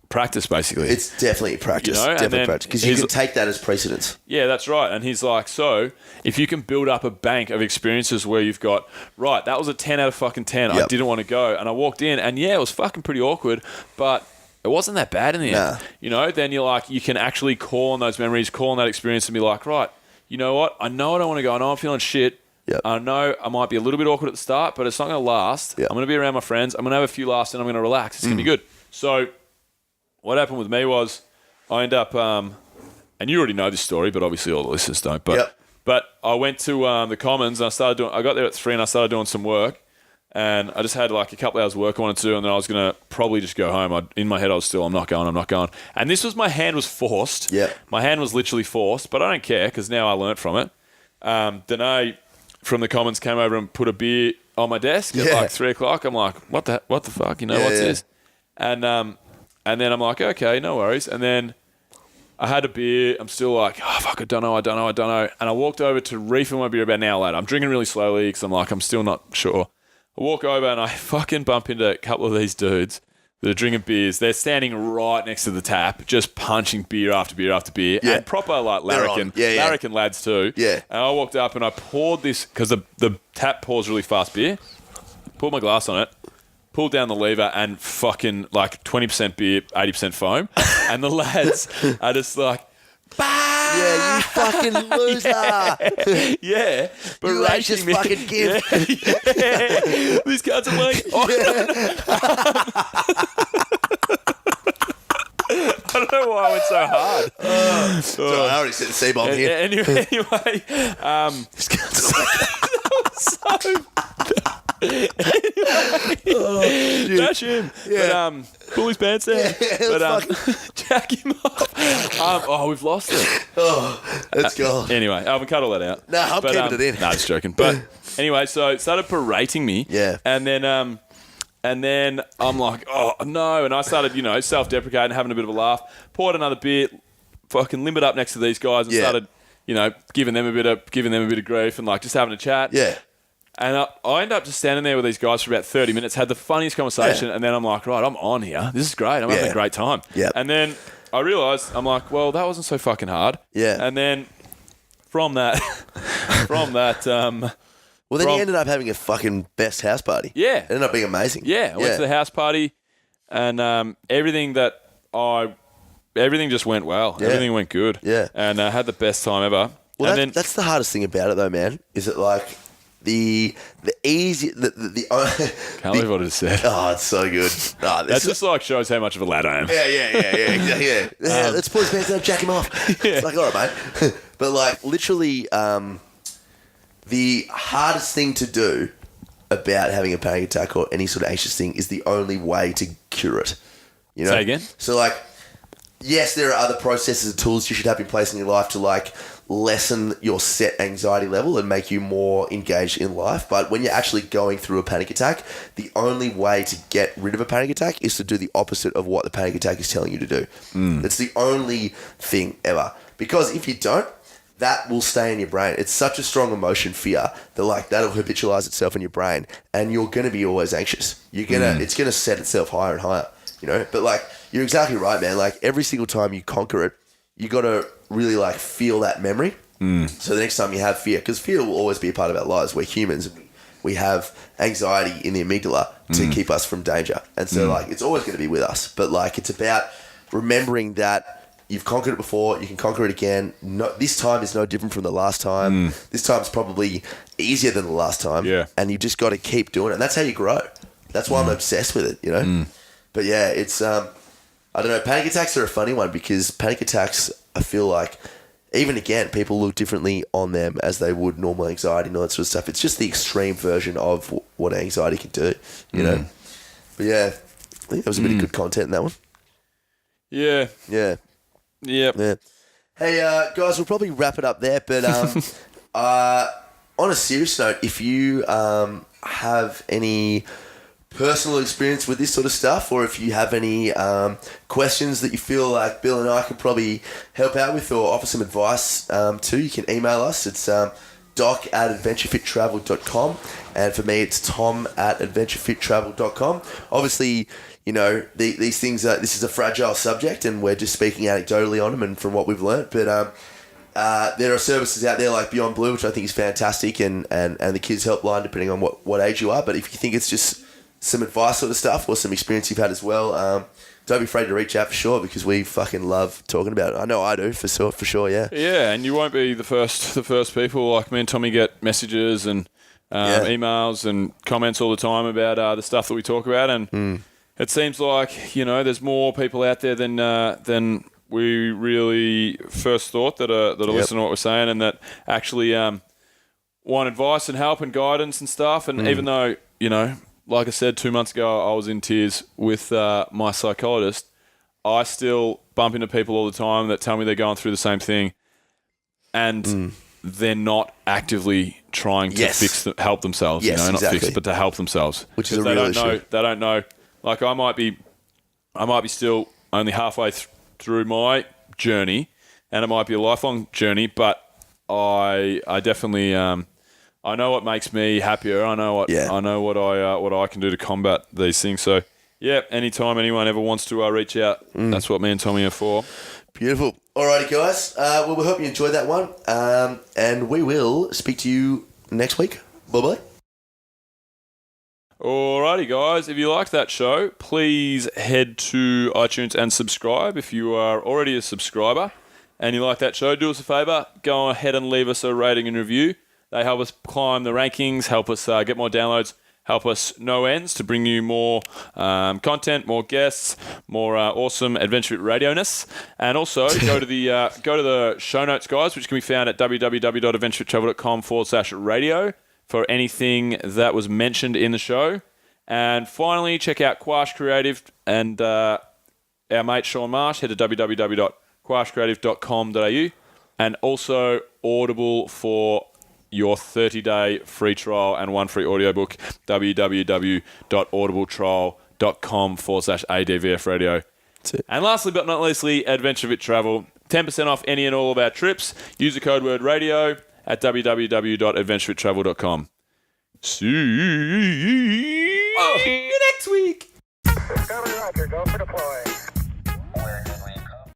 practice, basically. It's definitely practice. Definitely practice. Because you can take that as precedence. Yeah, that's right. And he's like, so if you can build up a bank of experiences where you've got, right, that was a 10 out of fucking 10. I didn't want to go. And I walked in and it was fucking pretty awkward, but it wasn't that bad in the end. Then you're like, you can actually call on those memories, call on that experience and be like, right, you know what? I know I don't want to go. I know I'm feeling shit. Yep. I know I might be a little bit awkward at the start, but it's not going to last. Yep. I'm going to be around my friends. I'm going to have a few laughs and I'm going to relax. It's going to be good. So what happened with me was I end up, and you already know this story, but obviously all the listeners don't. But I went to the Commons and I got there at 3 and I started doing some work, and I just had like a couple hours of work I wanted to do, and then I was going to probably just go home. In my head I was still, I'm not going. And this was, my hand was forced. Yeah. My hand was literally forced, but I don't care because now I learnt from it. Danae from the Commons came over and put a beer on my desk at like 3 o'clock. I'm like, what the fuck? What's this? And then I'm like, okay, no worries. And then I had a beer. I'm still like, oh, fuck, I don't know. And I walked over to refill my beer about an hour later. I'm drinking really slowly because I'm still not sure. I walk over and I fucking bump into a couple of these dudes that are drinking beers. They're standing right next to the tap, just punching beer after beer after beer. Yeah. And proper like larrikin lads too. Yeah. And I walked up and I poured this, because the tap pours really fast beer. Poured my glass on it. Pulled down the lever and fucking like 20% beer, 80% foam. And the lads are just like, bah! Yeah, you fucking loser. Yeah. You just fucking give. Yeah. These cards are like, I don't know why I went so hard. So I already said the C-bomb here. Anyway, These cards are like... Dash him. Yeah. But pull his pants down. Jack him off. We've lost it. Oh, let's go. Anyway, I haven't cut all that out. No, I'm keeping it in. No, just joking. But anyway, so it started berating me. Yeah. And then I'm like, oh no. And I started, self-deprecating, having a bit of a laugh. Poured another beer, fucking limbered up next to these guys and started, giving them a bit of grief and like just having a chat. Yeah. And I ended up just standing there with these guys for about 30 minutes, had the funniest conversation, and then I'm like, right, I'm on here. This is great. I'm having a great time. Yeah. And then I realised, I'm like, well, that wasn't so fucking hard. Yeah. And then from that, well, then you ended up having a fucking best house party. Yeah. It ended up being amazing. Yeah. I went to the house party, and everything that I everything just went well. Yeah. Everything went good. Yeah. And I had the best time ever. Well, and that's the hardest thing about it, though, man. Is it like the easy the can't believe what I just said. Oh, it's so good. Oh, That just like shows how much of a lad I am. Yeah, exactly. Yeah. Let's pull his pants down, jack him off. Yeah. It's like, all right, mate. But like, literally, the hardest thing to do about having a panic attack or any sort of anxious thing is the only way to cure it. You know? Say again? So like, yes, there are other processes and tools you should have in place in your life to like lessen your set anxiety level and make you more engaged in life. But when you're actually going through a panic attack, the only way to get rid of a panic attack is to do the opposite of what the panic attack is telling you to do. It's the only thing ever. Because if you don't, that will stay in your brain. It's such a strong emotion, fear, that like that'll habitualize itself in your brain, and you're going to be always anxious. It's going to set itself higher and higher, you know. But like, you're exactly right, man. Like every single time you conquer it, you got to really like feel that memory. So the next time you have fear, because fear will always be a part of our lives. We're humans. We have anxiety in the amygdala to keep us from danger, and so like it's always going to be with us. But like, it's about remembering that. You've conquered it before. You can conquer it again. This time is no different from the last time. This time is probably easier than the last time. Yeah. And you just got to keep doing it. And that's how you grow. That's why I'm obsessed with it, you know? But yeah, it's, I don't know, panic attacks are a funny one because panic attacks, I feel like, even again, people look differently on them as they would normal anxiety and all that sort of stuff. It's just the extreme version of what anxiety can do, you know? But yeah, I think there was a bit of good content in that one. Yeah. Yeah. Yep. Yeah. Hey, guys, we'll probably wrap it up there. But on a serious note, if you have any personal experience with this sort of stuff, or if you have any questions that you feel like Bill and I could probably help out with or offer some advice to, you can email us. It's doc@adventurefittravel.com, and for me, it's tom@adventurefittravel.com. Obviously, you know, these things this is a fragile subject and we're just speaking anecdotally on them and from what we've learnt. But there are services out there like Beyond Blue, which I think is fantastic, and the kids helpline, depending on what age you are. But if you think it's just some advice sort of stuff or some experience you've had as well, don't be afraid to reach out for sure, because we fucking love talking about it. I know I do, for sure, yeah. Yeah, and you won't be the first people. Like me and Tommy get messages and emails and comments all the time about the stuff that we talk about, and it seems like, you know, there's more people out there than we really first thought that are listening to what we're saying, and that actually want advice and help and guidance and stuff. And even though, you know, like I said, 2 months ago I was in tears with my psychologist, I still bump into people all the time that tell me they're going through the same thing, and they're not actively trying to help themselves. Yes, you know, exactly. not fix, but to help themselves. Which is a they real don't know. issue. They don't know. Like I might be still only halfway through my journey, and it might be a lifelong journey. But I definitely I know what makes me happier. I know what I can do to combat these things. So yeah, anytime anyone ever wants to reach out, that's what me and Tommy are for. Beautiful. Alrighty, guys. Well, we hope you enjoyed that one, and we will speak to you next week. Bye-bye. Alrighty, guys. If you liked that show, please head to iTunes and subscribe. If you are already a subscriber and you like that show, do us a favour. Go ahead and leave us a rating and review. They help us climb the rankings, help us get more downloads, help us no ends to bring you more content, more guests, more awesome Adventure Fit radio-ness. And also go to the show notes, guys, which can be found at www.adventurefittravel.com/radio. for anything that was mentioned in the show. And finally, check out Quash Creative and our mate Sean Marsh. Head to www.quashcreative.com.au, and also Audible for your 30-day free trial and one free audiobook, www.audibletrial.com/ADVF radio. That's it. And lastly but not leastly, Adventure Fit Travel. 10% off any and all of our trips. Use the code word radio at www.adventurefittravel.com. See you next week. Discovery Roger, go for deploy.